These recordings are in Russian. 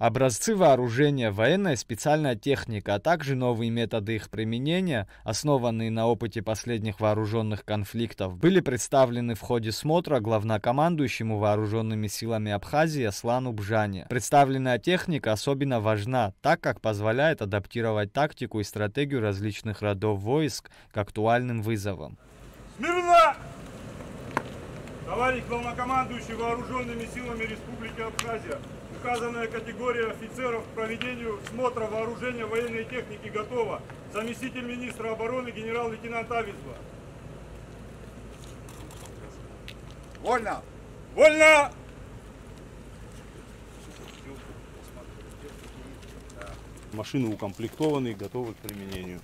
Образцы вооружения, военная специальная техника, а также новые методы их применения, основанные на опыте последних вооруженных конфликтов, были представлены в ходе смотра главнокомандующему вооруженными силами Абхазии Аслану Бжане. Представленная техника особенно важна, так как позволяет адаптировать тактику и стратегию различных родов войск к актуальным вызовам. Смирно! Товарищ главнокомандующий вооруженными силами Республики Абхазия, указанная категория офицеров к проведению смотра вооружения военной техники готова. Заместитель министра обороны генерал-лейтенант Авизова. Вольно! Вольно! Машины укомплектованы, готовы к применению.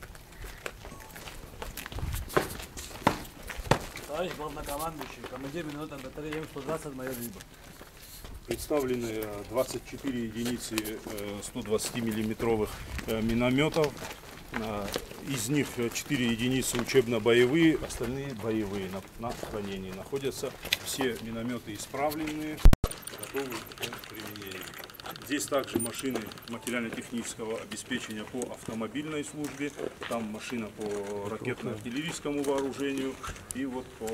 Товарищ главнокомандующий, командир минометной батареи М-120 майор Рыба. Представлены 24 единицы 120-миллиметровых минометов. Из них 4 единицы учебно-боевые, остальные боевые на хранении находятся. Все минометы исправленные, готовы к применению. Здесь также машины материально-технического обеспечения по автомобильной службе, там машина по ракетно-артиллерийскому вооружению и вот по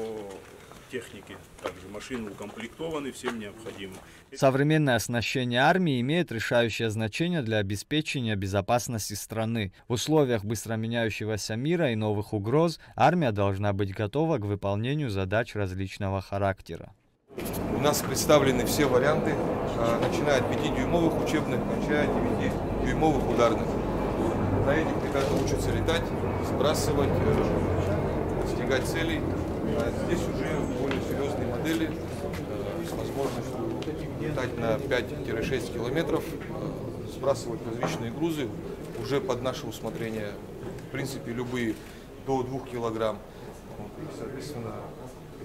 технике. Также машины укомплектованы всем необходимым. Современное оснащение армии имеет решающее значение для обеспечения безопасности страны. В условиях быстро меняющегося мира и новых угроз армия должна быть готова к выполнению задач различного характера. У нас представлены все варианты, начиная от 5-дюймовых учебных, кончая 9-дюймовых ударных. На этих ребята учатся летать, сбрасывать, достигать целей. А здесь уже более серьезные модели с возможностью летать на 5-6 километров, сбрасывать различные грузы уже под наше усмотрение. В принципе, любые до 2 килограмм. И, соответственно,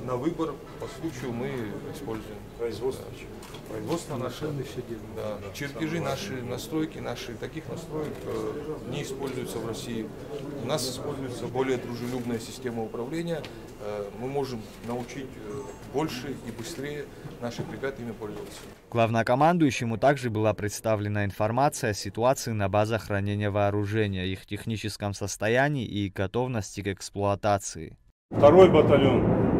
на выбор по случаю мы используем. Производство наше, да, чертежи наши, настройки наши, таких настроек не используются в России. У нас используется более дружелюбная система управления. Мы можем научить больше и быстрее наших ребят ими пользоваться. Главнокомандующему также была представлена информация о ситуации на базах хранения вооружения, их техническом состоянии и готовности к эксплуатации. 2-й батальон.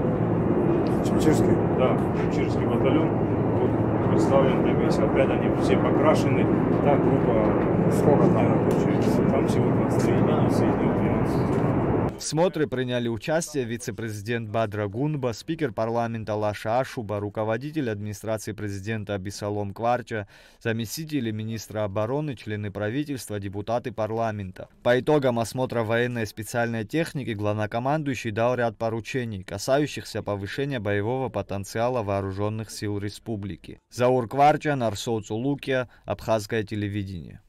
Чебчирский? Да, Чебчирский батальон. Вот, представлен для опять они все покрашены. Так, группа сколько там рабочая. Там всего 23 единицы, из них 12. В смотре приняли участие вице-президент Бадра Гунба, спикер парламента Лаша Ашуба, руководитель администрации президента Абисалом Кварча, заместители министра обороны, члены правительства, депутаты парламента. По итогам осмотра военной специальной техники главнокомандующий дал ряд поручений, касающихся повышения боевого потенциала вооруженных сил республики. Заур Кварча, Нарсоу Цулукия, Абхазское телевидение.